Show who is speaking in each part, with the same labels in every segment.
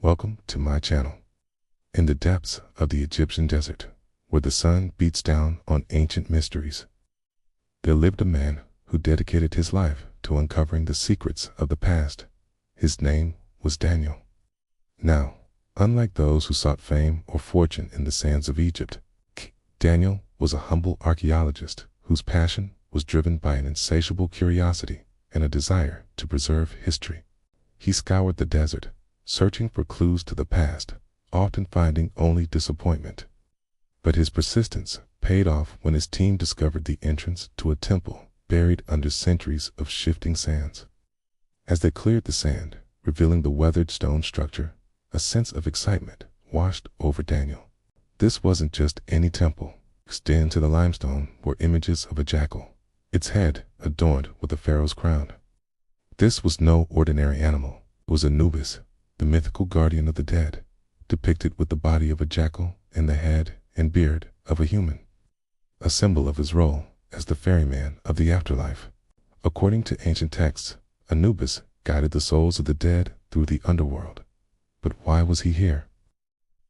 Speaker 1: Welcome to my channel. In the depths of the Egyptian desert, where the sun beats down on ancient mysteries, there lived a man who dedicated his life to uncovering the secrets of the past. His name was Daniel. Now, unlike those who sought fame or fortune in the sands of Egypt, Daniel was a humble archaeologist whose passion was driven by an insatiable curiosity and a desire to preserve history. He scoured the desert, searching for clues to the past, often finding only disappointment. But his persistence paid off when his team discovered the entrance to a temple buried under centuries of shifting sands. As they cleared the sand, revealing the weathered stone structure, a sense of excitement washed over Daniel. This wasn't just any temple. Etched into the limestone were images of a jackal, its head adorned with a pharaoh's crown. This was no ordinary animal. It was Anubis, the mythical guardian of the dead, depicted with the body of a jackal and the head and beard of a human, a symbol of his role as the ferryman of the afterlife. According to ancient texts, Anubis guided the souls of the dead through the underworld. But why was he here?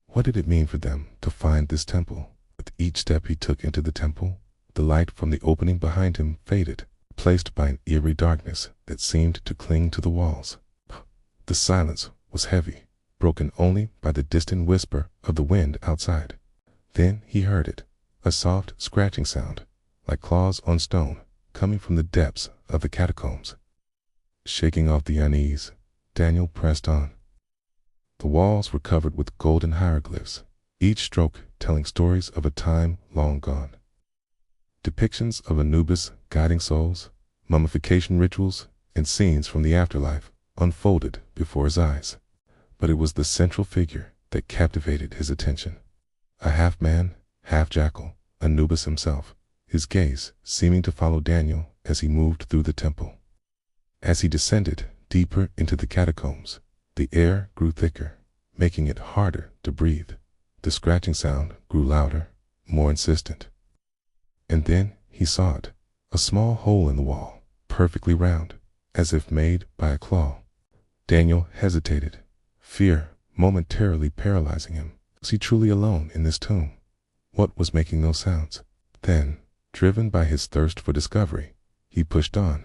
Speaker 1: What did it mean for them to find this temple? With each step he took into the temple, the light from the opening behind him faded, replaced by an eerie darkness that seemed to cling to the walls. The silence was heavy, broken only by the distant whisper of the wind outside. Then he heard it, a soft scratching sound, like claws on stone, coming from the depths of the catacombs. Shaking off the unease, Daniel pressed on. The walls were covered with golden hieroglyphs, each stroke telling stories of a time long gone. Depictions of Anubis guiding souls, mummification rituals, and scenes from the afterlife unfolded before his eyes. But it was the central figure that captivated his attention. A half-man, half-jackal, Anubis himself, his gaze seeming to follow Daniel as he moved through the temple. As he descended deeper into the catacombs, the air grew thicker, making it harder to breathe. The scratching sound grew louder, more insistent. And then he saw it, a small hole in the wall, perfectly round, as if made by a claw. Daniel hesitated, fear momentarily paralyzing him. Was he truly alone in this tomb? What was making those sounds? Then, driven by his thirst for discovery, he pushed on.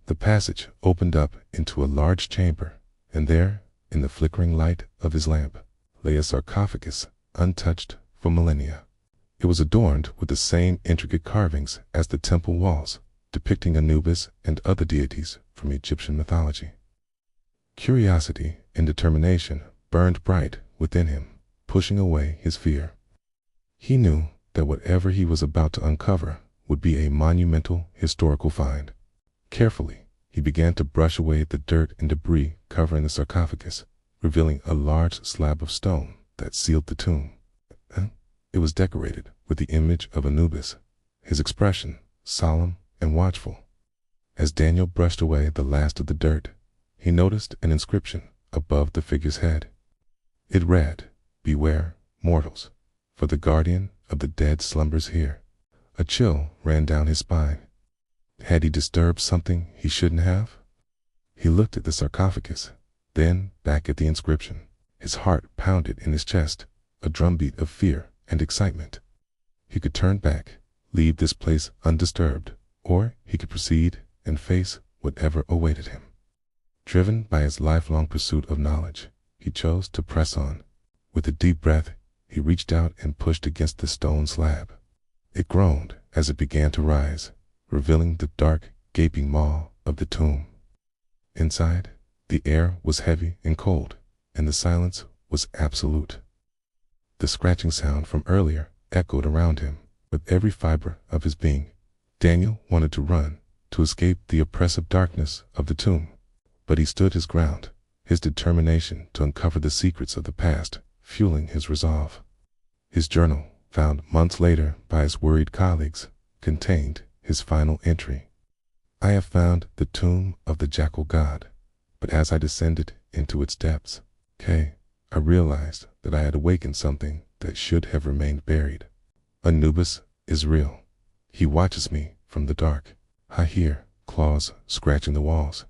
Speaker 1: The passage opened up into a large chamber, and there, in the flickering light of his lamp, lay a sarcophagus, untouched for millennia. It was adorned with the same intricate carvings as the temple walls, depicting Anubis and other deities from Egyptian mythology. Curiosity and determination burned bright within him, pushing away his fear. He knew that whatever he was about to uncover would be a monumental historical find. Carefully, he began to brush away the dirt and debris covering the sarcophagus, revealing a large slab of stone that sealed the tomb. It was decorated with the image of Anubis, his expression solemn and watchful. As Daniel brushed away the last of the dirt, he noticed an inscription above the figure's head. It read, "Beware, mortals, for the guardian of the dead slumbers here." A chill ran down his spine. Had he disturbed something he shouldn't have? He looked at the sarcophagus, then back at the inscription. His heart pounded in his chest, a drumbeat of fear and excitement. He could turn back, leave this place undisturbed, or he could proceed and face whatever awaited him. Driven by his lifelong pursuit of knowledge, he chose to press on. With a deep breath, he reached out and pushed against the stone slab. It groaned as it began to rise, revealing the dark, gaping maw of the tomb. Inside, the air was heavy and cold, and the silence was absolute. The scratching sound from earlier echoed around him. With every fiber of his being, Daniel wanted to run, to escape the oppressive darkness of the tomb. But he stood his ground, his determination to uncover the secrets of the past fueling his resolve. His journal, found months later by his worried colleagues, contained his final entry. "I have found the tomb of the Jackal god, but as I descended into its depths, I realized that I had awakened something that should have remained buried. Anubis is real. He watches me from the dark. I hear claws scratching the walls.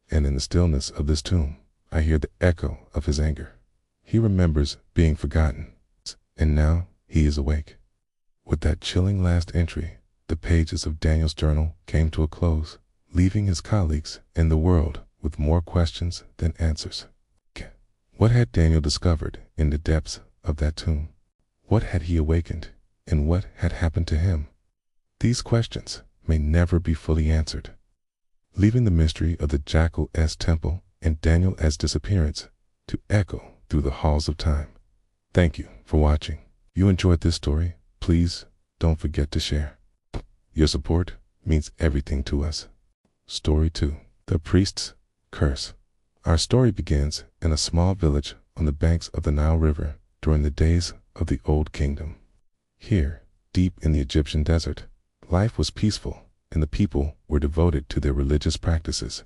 Speaker 1: And in the stillness of this tomb, I hear the echo of his anger. He remembers being forgotten, and now he is awake. With that chilling last entry, the pages of Daniel's journal came to a close, leaving his colleagues in the world with more questions than answers. What had Daniel discovered in the depths of that tomb? What had he awakened, and what had happened to him? These questions may never be fully answered, leaving the mystery of the Jackal's temple and Daniel's disappearance to echo through the halls of time. Thank you for watching. If you enjoyed this story, please don't forget to share. Your support means everything to us. Story 2. The Priest's Curse. Our story begins in a small village on the banks of the Nile River during the days of the Old Kingdom. Here, deep in the Egyptian desert, life was peaceful and the people were devoted to their religious practices.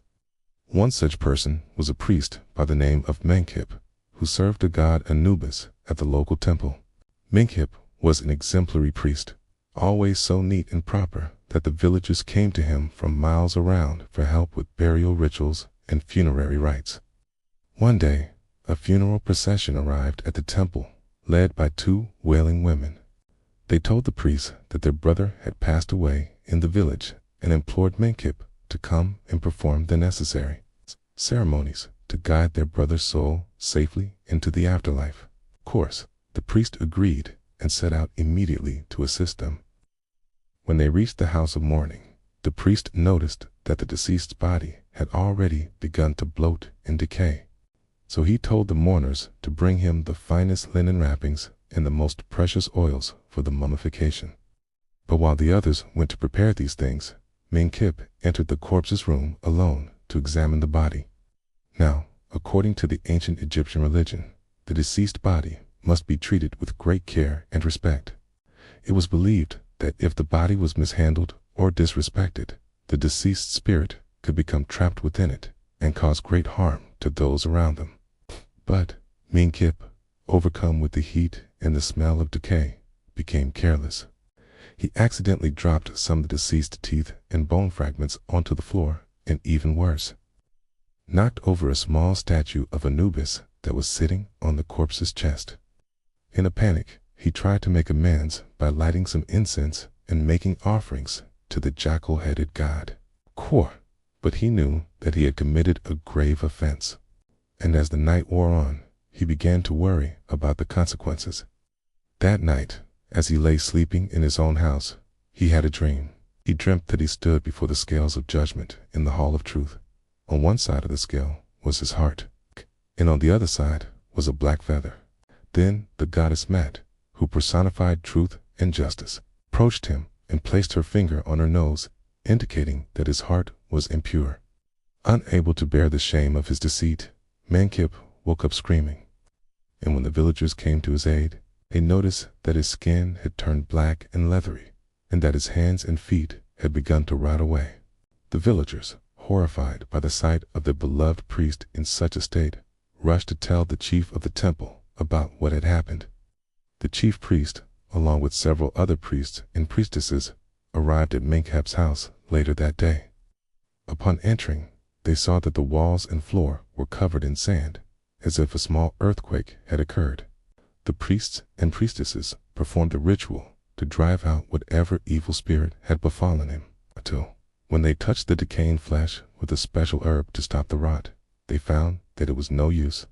Speaker 1: One such person was a priest by the name of Menkhip, who served the god Anubis at the local temple. Menkhip was an exemplary priest, always so neat and proper that the villagers came to him from miles around for help with burial rituals and funerary rites. One day, a funeral procession arrived at the temple, led by 2 wailing women. They told the priest that their brother had passed away in the village and implored Menkhip to come and perform the necessary ceremonies to guide their brother's soul safely into the afterlife. Of course, the priest agreed and set out immediately to assist them. When they reached the house of mourning, the priest noticed that the deceased's body had already begun to bloat and decay. So he told the mourners to bring him the finest linen wrappings and the most precious oils for the mummification. But while the others went to prepare these things, Menkhip entered the corpse's room alone to examine the body. Now, according to the ancient Egyptian religion, the deceased body must be treated with great care and respect. It was believed that if the body was mishandled or disrespected, the deceased spirit could become trapped within it and cause great harm to those around them. But Menkhip, overcome with the heat and the smell of decay, became careless. He accidentally dropped some of the deceased's teeth and bone fragments onto the floor, and even worse, knocked over a small statue of Anubis that was sitting on the corpse's chest. In a panic, he tried to make amends by lighting some incense and making offerings to the jackal-headed god. But he knew that he had committed a grave offense. And as the night wore on, he began to worry about the consequences. That night, as he lay sleeping in his own house, he had a dream. He dreamt that he stood before the scales of judgment in the hall of truth. On one side of the scale was his heart, and on the other side was a black feather. Then the goddess Mat, who personified truth and justice, approached him and placed her finger on her nose, indicating that his heart was impure. Unable to bear the shame of his deceit, Menkhip woke up screaming. And when the villagers came to his aid, they noticed that his skin had turned black and leathery, and that his hands and feet had begun to rot away. The villagers, horrified by the sight of their beloved priest in such a state, rushed to tell the chief of the temple about what had happened. The chief priest, along with several other priests and priestesses, arrived at Menkhip's house later that day. Upon entering, they saw that the walls and floor were covered in sand, as if a small earthquake had occurred. The priests and priestesses performed a ritual to drive out whatever evil spirit had befallen him, until, when they touched the decaying flesh with a special herb to stop the rot, they found that it was no use.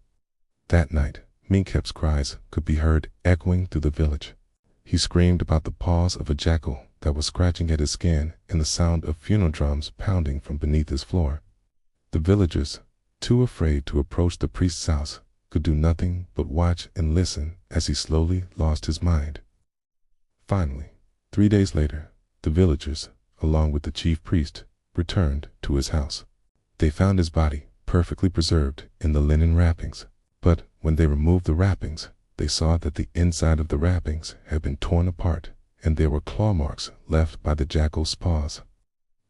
Speaker 1: That night, Menkhip's cries could be heard echoing through the village. He screamed about the paws of a jackal that was scratching at his skin and the sound of funeral drums pounding from beneath his floor. The villagers, too afraid to approach the priest's house, could do nothing but watch and listen as he slowly lost his mind. Finally, 3 days later, the villagers, along with the chief priest, returned to his house. They found his body perfectly preserved in the linen wrappings, but when they removed the wrappings, they saw that the inside of the wrappings had been torn apart and there were claw marks left by the jackal's paws.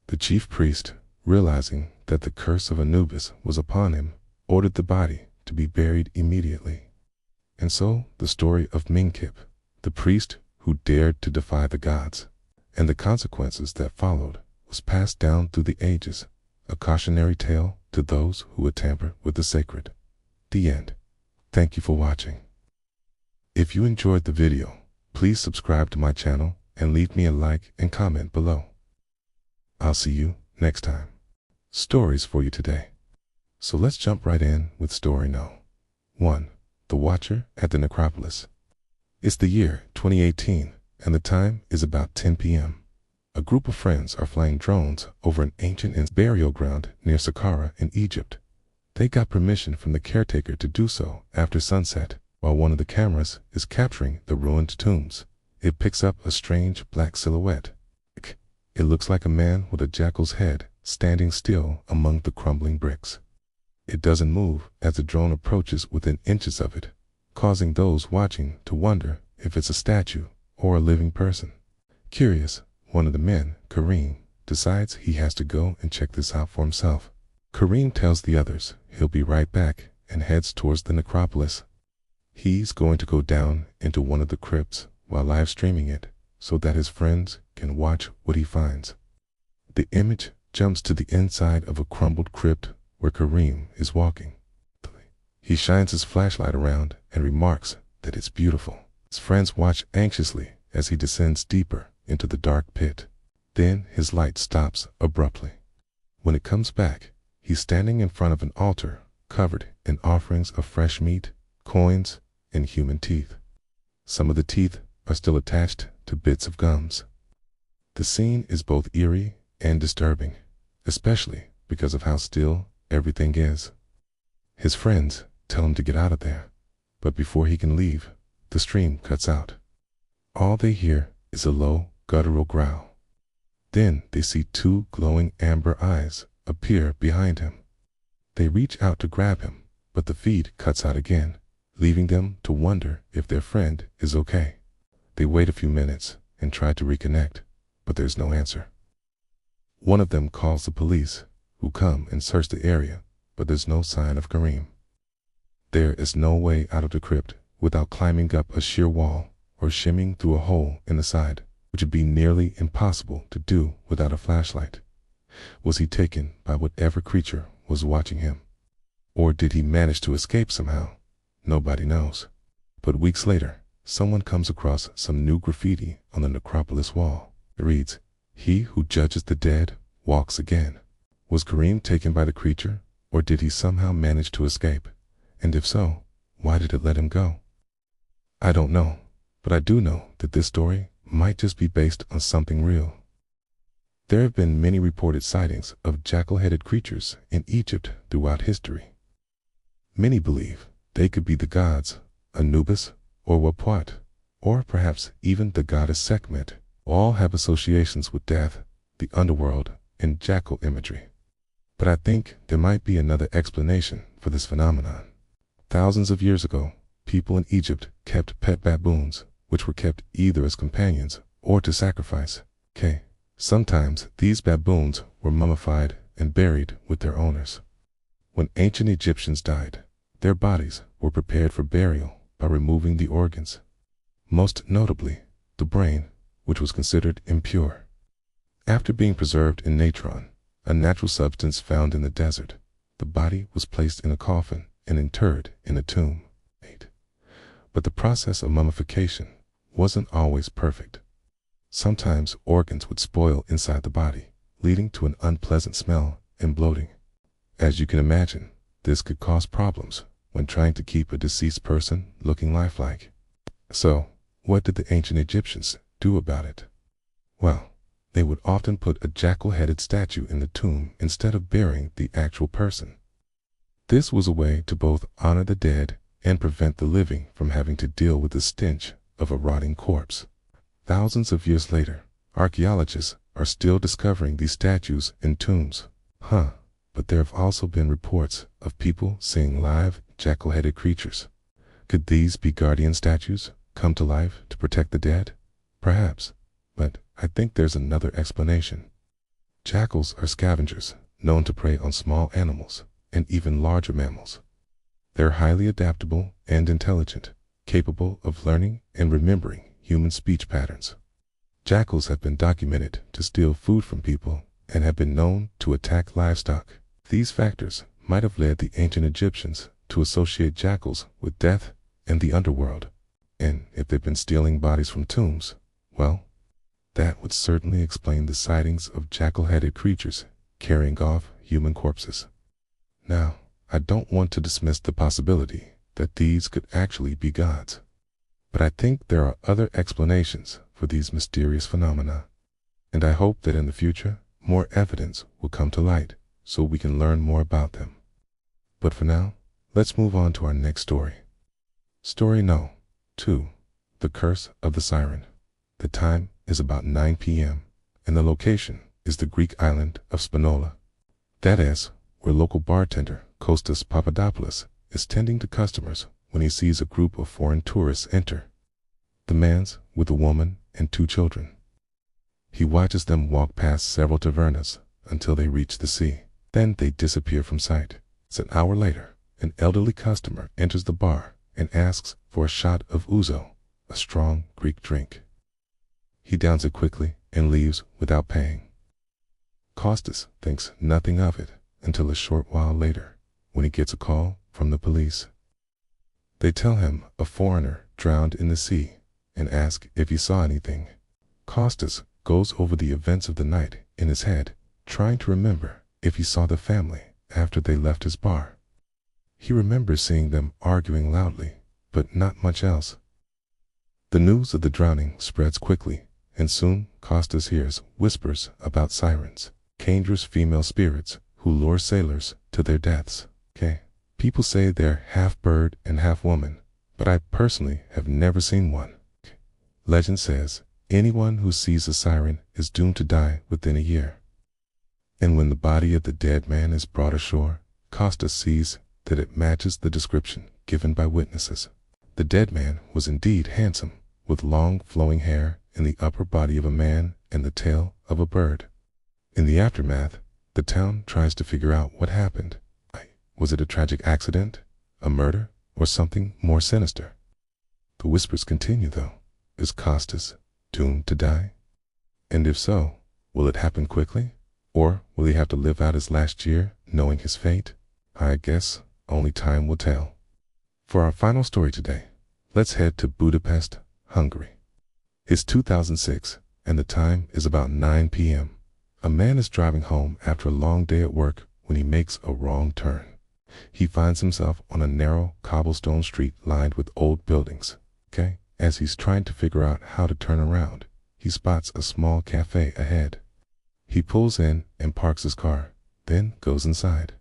Speaker 1: The chief priest, realizing that the curse of Anubis was upon him, ordered the body to be buried immediately. And so the story of Menkhip, the priest who dared to defy the gods, and the consequences that followed, was passed down through the ages, a cautionary tale to those who would tamper with the sacred. The end. Thank you for watching. If you enjoyed the video, please subscribe to my channel and leave me a like and comment below. I'll see you next time. Stories for you today. So let's jump right in with story no. 1. The Watcher at the Necropolis. It's the year 2018 and the time is about 10 p.m. A group of friends are flying drones over an ancient burial ground near Saqqara in Egypt. They got permission from the caretaker to do so after sunset. While one of the cameras is capturing the ruined tombs, it picks up a strange black silhouette. It looks like a man with a jackal's head standing still among the crumbling bricks. It doesn't move as the drone approaches within inches of it, causing those watching to wonder if it's a statue or a living person. Curious, one of the men, Kareem, decides he has to go and check this out for himself. Kareem tells the others he'll be right back and heads towards the necropolis. He's going to go down into one of the crypts while live streaming it so that his friends can watch what he finds. The image jumps to the inside of a crumbled crypt where Kareem is walking. He shines his flashlight around and remarks that it's beautiful. His friends watch anxiously as he descends deeper into the dark pit. Then his light stops abruptly. When it comes back, he's standing in front of an altar covered in offerings of fresh meat, coins, and human teeth. Some of the teeth are still attached to bits of gums. The scene is both eerie and disturbing, especially because of how still everything is. His friends tell him to get out of there, but before he can leave, the stream cuts out. All they hear is a low, guttural growl. Then they see two glowing amber eyes appear behind him. They reach out to grab him, but the feed cuts out again, leaving them to wonder if their friend is okay. They wait a few minutes and try to reconnect, but there's no answer. One of them calls the police, who come and search the area, but there's no sign of Kareem. There is no way out of the crypt without climbing up a sheer wall or shimming through a hole in the side, which would be nearly impossible to do without a flashlight. Was he taken by whatever creature was watching him? Or did he manage to escape somehow? Nobody knows. But weeks later, someone comes across some new graffiti on the necropolis wall. It reads, "He who judges the dead walks again." Was Kareem taken by the creature, or did he somehow manage to escape? And if so, why did it let him go? I don't know, but I do know that this story might just be based on something real. There have been many reported sightings of jackal-headed creatures in Egypt throughout history. Many believe they could be the gods, Anubis or Wapwat, or perhaps even the goddess Sekhmet. All have associations with death, the underworld, and jackal imagery. But I think there might be another explanation for this phenomenon. Thousands of years ago, people in Egypt kept pet baboons, which were kept either as companions or to sacrifice. Sometimes these baboons were mummified and buried with their owners. When ancient Egyptians died, their bodies were prepared for burial by removing the organs, most notably the brain, which was considered impure. After being preserved in natron, a natural substance found in the desert, the body was placed in a coffin and interred in a tomb. But the process of mummification wasn't always perfect. Sometimes organs would spoil inside the body, leading to an unpleasant smell and bloating. As you can imagine, this could cause problems when trying to keep a deceased person looking lifelike. So, what did the ancient Egyptians do about it? Well, they would often put a jackal-headed statue in the tomb instead of burying the actual person. This was a way to both honor the dead and prevent the living from having to deal with the stench of a rotting corpse. Thousands of years later, archaeologists are still discovering these statues in tombs. But there have also been reports of people seeing live jackal-headed creatures. Could these be guardian statues come to life to protect the dead? Perhaps, but I think there's another explanation. Jackals are scavengers known to prey on small animals and even larger mammals. They're highly adaptable and intelligent, capable of learning and remembering human speech patterns. Jackals have been documented to steal food from people and have been known to attack livestock. These factors might have led the ancient Egyptians to associate jackals with death and the underworld. And if they've been stealing bodies from tombs, well, that would certainly explain the sightings of jackal-headed creatures carrying off human corpses. Now, I don't want to dismiss the possibility that these could actually be gods, but I think there are other explanations for these mysterious phenomena, and I hope that in the future, more evidence will come to light so we can learn more about them. But for now, let's move on to our next story. Story No. 2. The Curse of the Siren. The time is about 9 p.m., and the location is the Greek island of Spinola. That is, where local bartender Kostas Papadopoulos is tending to customers when he sees a group of foreign tourists enter. The man's with a woman and 2 children. He watches them walk past several tavernas until they reach the sea. Then they disappear from sight. It's an hour later. An elderly customer enters the bar and asks for a shot of ouzo, a strong Greek drink. He downs it quickly and leaves without paying. Kostas thinks nothing of it until a short while later, when he gets a call from the police. They tell him a foreigner drowned in the sea and ask if he saw anything. Kostas goes over the events of the night in his head, trying to remember if he saw the family after they left his bar. He remembers seeing them arguing loudly, but not much else. The news of the drowning spreads quickly, and soon Kostas hears whispers about sirens, dangerous female spirits who lure sailors to their deaths. People say they're half bird and half woman, but I personally have never seen one. Legend says anyone who sees a siren is doomed to die within a year. And when the body of the dead man is brought ashore, Kostas sees that it matches the description given by witnesses. The dead man was indeed handsome, with long flowing hair and the upper body of a man and the tail of a bird. In the aftermath, the town tries to figure out what happened. Was it a tragic accident, a murder, or something more sinister? The whispers continue though. Is Kostas doomed to die? And if so, will it happen quickly? Or will he have to live out his last year knowing his fate? I guess only time will tell. For our final story today, let's head to Budapest, Hungary. It's 2006, and the time is about 9 p.m. A man is driving home after a long day at work when he makes a wrong turn. He finds himself on a narrow cobblestone street lined with old buildings. As he's trying to figure out how to turn around, he spots a small cafe ahead. He pulls in and parks his car, then goes inside.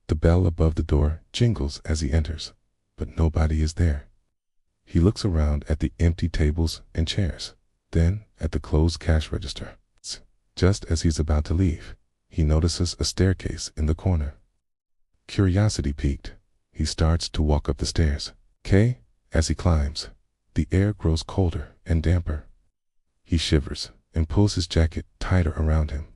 Speaker 1: The bell above the door jingles as he enters, but nobody is there. He looks around at the empty tables and chairs, then at the closed cash register. Just as he's about to leave, he notices a staircase in the corner. Curiosity piqued, he starts to walk up the stairs. As he climbs, the air grows colder and damper. He shivers and pulls his jacket tighter around him.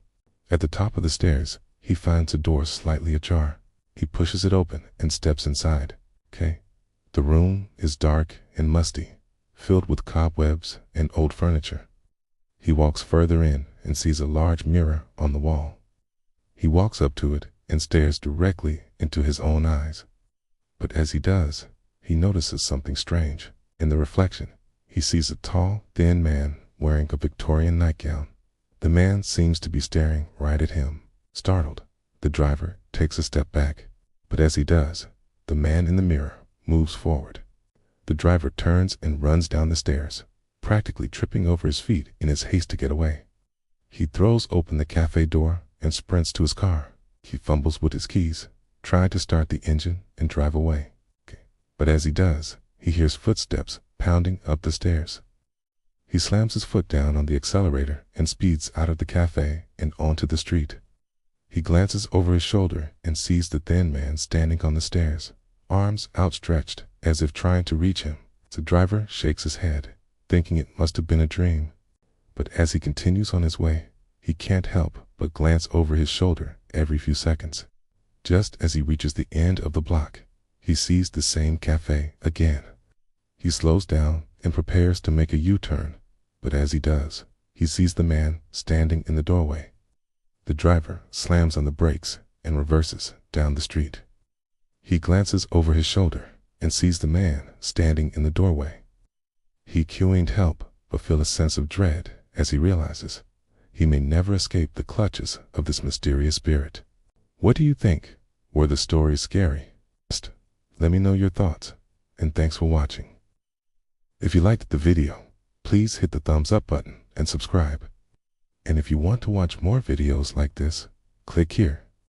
Speaker 1: At the top of the stairs, he finds a door slightly ajar. He pushes it open and steps inside. The room is dark and musty, filled with cobwebs and old furniture. He walks further in and sees a large mirror on the wall. He walks up to it and stares directly into his own eyes. But as he does, he notices something strange. In the reflection, he sees a tall, thin man wearing a Victorian nightgown. The man seems to be staring right at him. Startled, the driver takes a step back, but as he does, the man in the mirror moves forward. The driver turns and runs down the stairs, practically tripping over his feet in his haste to get away. He throws open the cafe door and sprints to his car. He fumbles with his keys, trying to start the engine and drive away. But as he does, he hears footsteps pounding up the stairs. He slams his foot down on the accelerator and speeds out of the cafe and onto the street. He glances over his shoulder and sees the thin man standing on the stairs, arms outstretched as if trying to reach him. The driver shakes his head, thinking it must have been a dream. But as he continues on his way, he can't help but glance over his shoulder every few seconds. Just as he reaches the end of the block, he sees the same cafe again. He slows down and prepares to make a U-turn, but as he does, he sees the man standing in the doorway. The driver slams on the brakes and reverses down the street. He glances over his shoulder and sees the man standing in the doorway. He cueing help, but feels a sense of dread as he realizes he may never escape the clutches of this mysterious spirit. What do you think? Were the stories scary? Let me know your thoughts, and thanks for watching. If you liked the video, please hit the thumbs up button and subscribe. And if you want to watch more videos like this, click here.